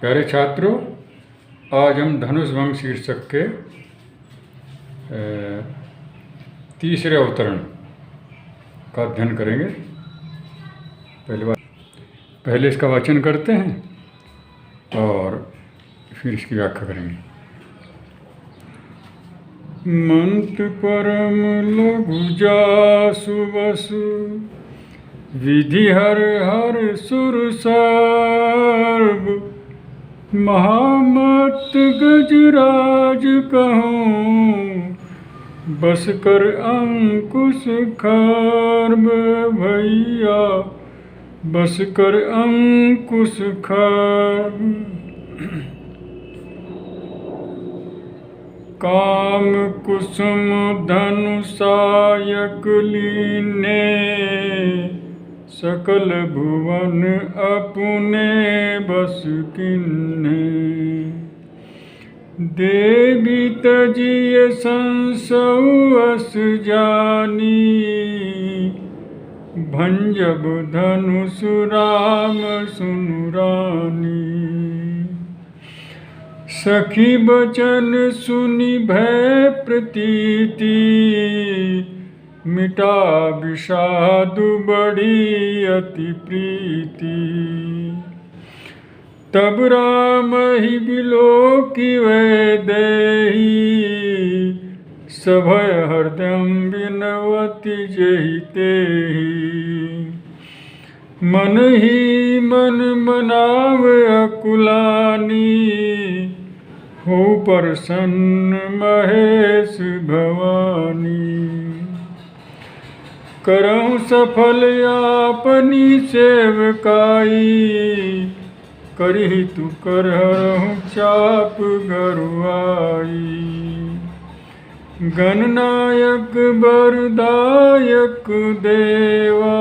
प्यारे छात्रों, आज हम धनुष भंग शीर्षक के तीसरे अवतरण का अध्ययन करेंगे। पहले इसका वाचन करते हैं और फिर इसकी व्याख्या करेंगे। मंत्र परम लघु जासु वसु, विधि हर हर सुर सर्व, महामत गजराज कहूँ, बस कर अंकुश खर्ब भैया, बस कर अंकुश खर्ब। काम कुसुम धनुषायक लीने, सकल भुवन अपने बस किन्ने। देवी तजिय संसौ अस जानी, भंजब धनुष राम सुनु रानी। सखी बचन सुनि भय प्रतीति, मिटा विषाद बढ़ी अति प्रीति। तब राम ही बिलोकी वैदेही, सभय हृदय बिनवती जेहि तेहि। मन ही मन मनाव अकुलानी, हो प्रसन्न महेश भवानी। करहु सफल आपनी सेवकाई, करहि तु करहु चाप गरुआई। गणनायक बरदायक देवा,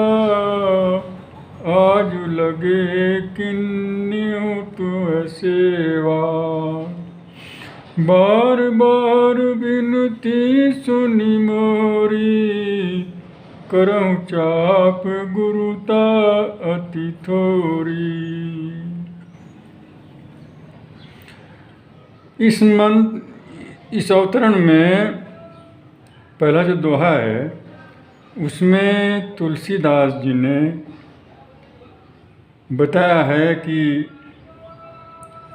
आज लगे किन्नियों तुअ सेवा। बार बार बिनती सुनि मोरी, करहु चाप गुरुता अति थोरी। इस अवतरण में पहला जो दोहा है उसमें तुलसीदास जी ने बताया है कि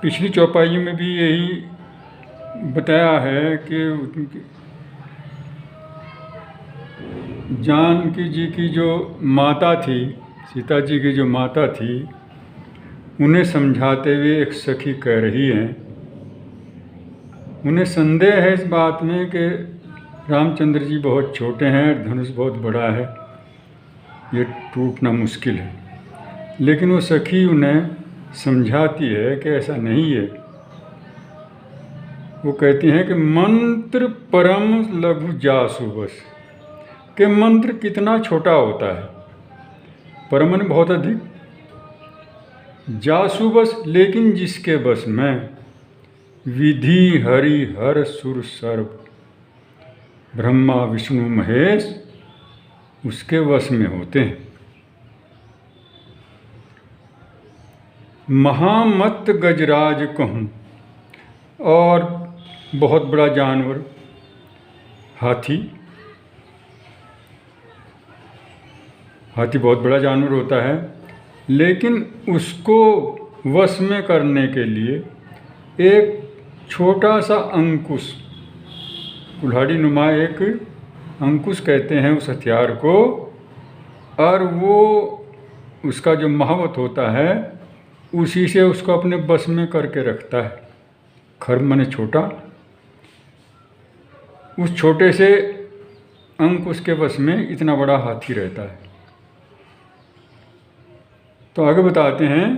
पिछली चौपाई में भी यही बताया है कि जानकी जी की जो माता थी, सीता जी की जो माता थी, उन्हें समझाते हुए एक सखी कह रही हैं, उन्हें संदेह है इस बात में कि रामचंद्र जी बहुत छोटे हैं, धनुष बहुत बड़ा है, ये टूटना मुश्किल है। लेकिन वो सखी उन्हें समझाती है कि ऐसा नहीं है। वो कहती हैं कि मंत्र परम लघु जासु बस, कि मंत्र कितना छोटा होता है। परम मन बहुत अधिक, जासु बस लेकिन जिसके बस में। विधि हरि हर सुर सर्व, ब्रह्मा विष्णु महेश उसके वश में होते हैं। महामत गजराज कहूँ, और बहुत बड़ा जानवर हाथी। हाथी बहुत बड़ा जानवर होता है, लेकिन उसको वश में करने के लिए एक छोटा सा अंकुश, कुल्हाड़ी नुमा एक अंकुश कहते हैं उस हथियार को, और वो उसका जो महावत होता है उसी से उसको अपने बस में करके रखता है। खर्ब माने छोटा, उस छोटे से अंकुश के बस में इतना बड़ा हाथी रहता है। तो आगे बताते हैं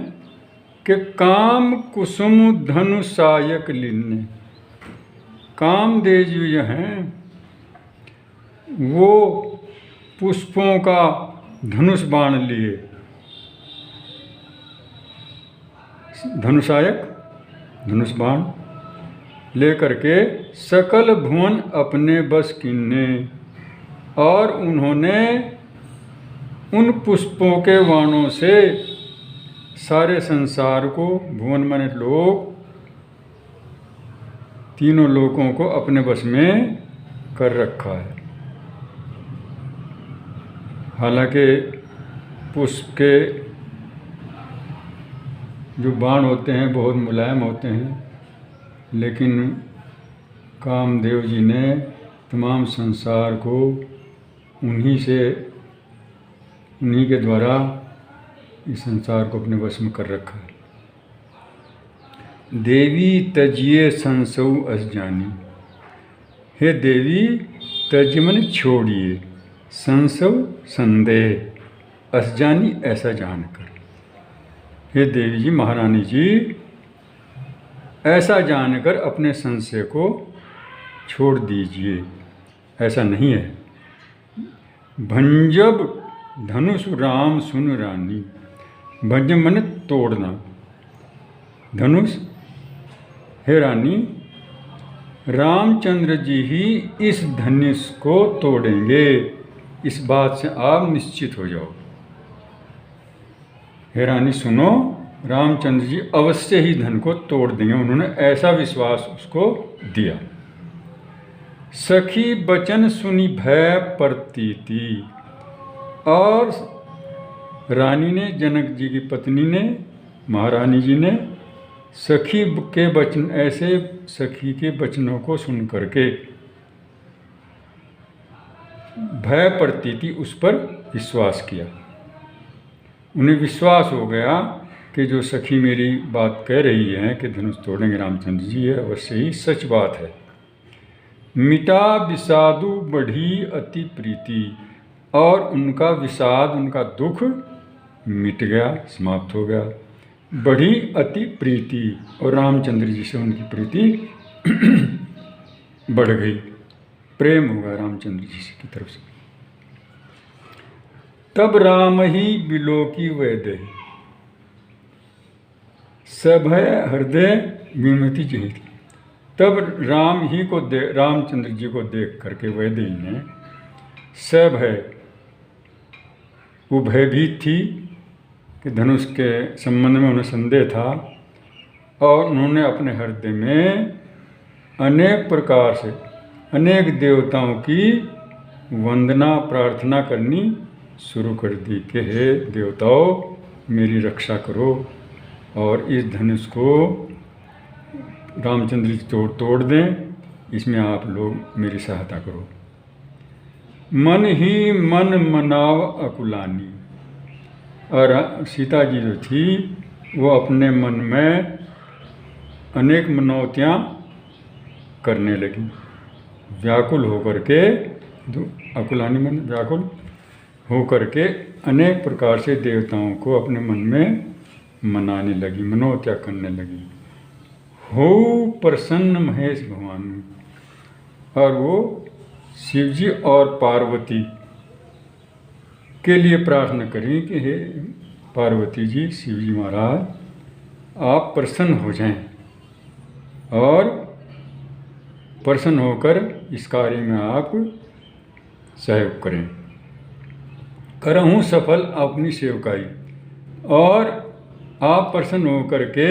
कि काम कुसुम धनुषायक लीने। कामदेव जी जो हैं वो पुष्पों का धनुष बाण लिए, धनुषायक धनुष बाण लेकर के सकल भुवन अपने बस किन्ने, और उन्होंने उन पुष्पों के बाणों से सारे संसार को, भुवन माने लोक, तीनों लोकों को अपने वश में कर रखा है। हालांकि पुष्प के जो बाण होते हैं बहुत मुलायम होते हैं, लेकिन कामदेव जी ने तमाम संसार को उन्हीं के द्वारा इस संसार को अपने वश में कर रखा है। देवी तजिए संसौ अस जानी, हे देवी तज मन छोड़िए, संसौ संदेह, अस जानी ऐसा जानकर। हे देवी जी, महारानी जी, ऐसा जानकर अपने संशय को छोड़ दीजिए। ऐसा नहीं है। भंजब धनुष राम सुन रानी, भंजब मन तोड़ना, धनुष, हे रानी, रामचंद्र जी ही इस धनुष को तोड़ेंगे, इस बात से आप निश्चित हो जाओ। हे रानी सुनो, रामचंद्र जी अवश्य ही धन को तोड़ देंगे, उन्होंने ऐसा विश्वास उसको दिया। सखी बचन सुनी भय प्रतीति, और रानी ने, जनक जी की पत्नी ने, महारानी जी ने सखी के वचन, ऐसे सखी के वचनों को सुन करके भय प्रतीति, उस पर विश्वास किया। उन्हें विश्वास हो गया कि जो सखी मेरी बात कह रही है कि धनुष तोड़ेंगे रामचंद्र जी, है अवश्य ही सच बात है। मिटा विषादु बढ़ी अति प्रीति, और उनका विषाद, उनका दुख मिट गया, समाप्त हो गया। बढ़ी अति प्रीति, और रामचंद्र जी से उनकी प्रीति बढ़ गई, प्रेम होगा रामचंद्र जी की तरफ से। तब राम ही बिलोकी वैदेही, सभय हृदय विमति जहित। तब राम ही को रामचंद्र जी को देख करके वैदेही ने, सभय, वो भयभीत थी कि धनुष के संबंध में उन्हें संदेह था, और उन्होंने अपने हृदय में अनेक प्रकार से अनेक देवताओं की वंदना प्रार्थना करनी शुरू कर दी कि हे देवताओं, मेरी रक्षा करो, और इस धनुष को रामचंद्र जी तोड़ दें, इसमें आप लोग मेरी सहायता करो। मन ही मन मनाव अकुलानी, और सीता जी जो थी वो अपने मन में अनेक मनौतियाँ करने लगी, व्याकुल होकर के, अकुलानी मन व्याकुल होकर के अनेक प्रकार से देवताओं को अपने मन में मनाने लगी, मनौतियाँ करने लगी। हो प्रसन्न महेश भगवान, और वो शिवजी और पार्वती के लिए प्रार्थना करी कि हे पार्वती जी, शिवजी महाराज, आप प्रसन्न हो जाएं और प्रसन्न होकर इस कार्य में आप सहयोग करें। करहूँ सफल अपनी सेवकाई, और आप प्रसन्न होकर के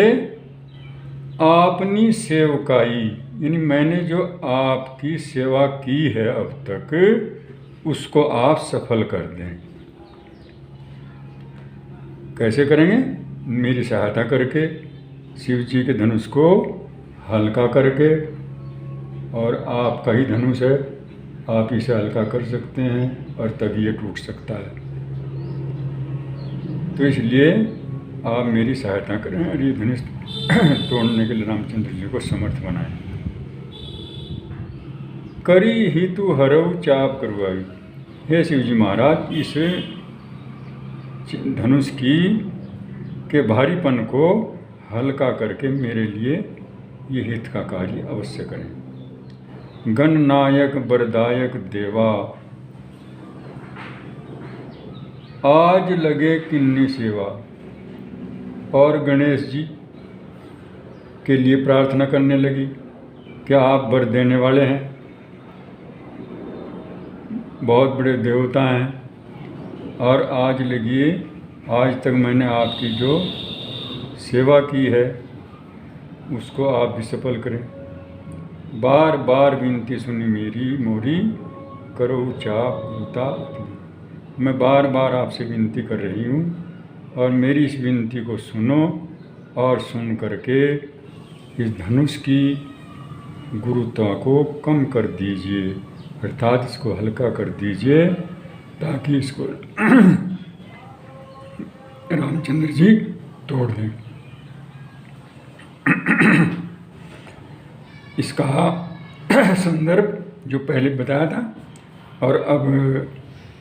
अपनी सेवकाई, यानी मैंने जो आपकी सेवा की है अब तक, उसको आप सफल कर दें। कैसे करेंगे? मेरी सहायता करके, शिव जी के धनुष को हल्का करके, और आपका ही धनुष है, आप इसे हल्का कर सकते हैं और तभी ये टूट सकता है। तो इसलिए आप मेरी सहायता करें और ये धनुष तोड़ने के लिए रामचंद्र जी को समर्थ बनाएं। करी ही तू हरऊ चाप करवाई, हे शिव जी महाराज, इस धनुष के भारीपन को हल्का करके मेरे लिए ये हित का कार्य अवश्य करें। गणनायक वरदायक देवा, आज लगे किन्नी सेवा, और गणेश जी के लिए प्रार्थना करने लगी, क्या आप वर देने वाले हैं, बहुत बड़े देवता हैं, और आज लगिए, आज तक मैंने आपकी जो सेवा की है उसको आप भी सफल करें। बार बार विनती सुनी मेरी मोरी, करो चाप गुरुता अपनी। मैं बार बार आपसे विनती कर रही हूँ और मेरी इस विनती को सुनो और सुन करके इस धनुष की गुरुता को कम कर दीजिए, अर्थात इसको हल्का कर दीजिए, ताकि इसको रामचंद्र जी तोड़ दें। इसका संदर्भ जो पहले बताया था, और अब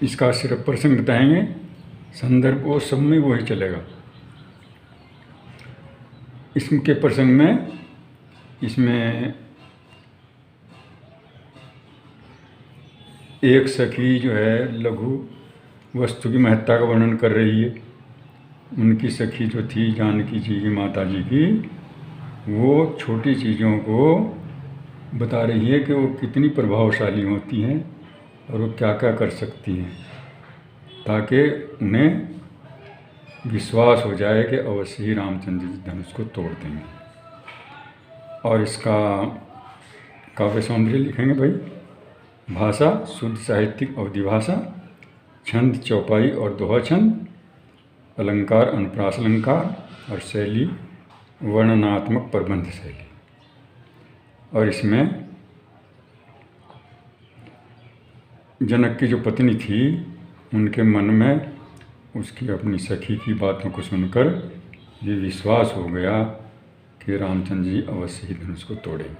इसका सिर्फ प्रसंग बताएंगे, संदर्भ वो सब में वही चलेगा। इसके प्रसंग में इसमें एक सखी जो है लघु वस्तु की महत्ता का वर्णन कर रही है। उनकी सखी जो थी जानकी जी की, माता जी की, वो छोटी चीज़ों को बता रही है कि वो कितनी प्रभावशाली होती हैं और वो क्या क्या कर सकती हैं, ताकि उन्हें विश्वास हो जाए कि अवश्य ही रामचंद्र जी धनुष को तोड़ देंगे। और इसका काव्य सौंदर्य लिखेंगे भाई। भाषा शुद्ध साहित्यिक अवधि भाषा, छंद चौपाई और दोहा छंद, अलंकार अनुप्रास अलंकार, और शैली वर्णनात्मक प्रबंध शैली। और इसमें जनक की जो पत्नी थी उनके मन में उसकी अपनी सखी की बातों को सुनकर ये विश्वास हो गया कि रामचंद्र जी अवश्य ही धनुष को तोड़ेंगे।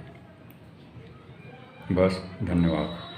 बस, धन्यवाद।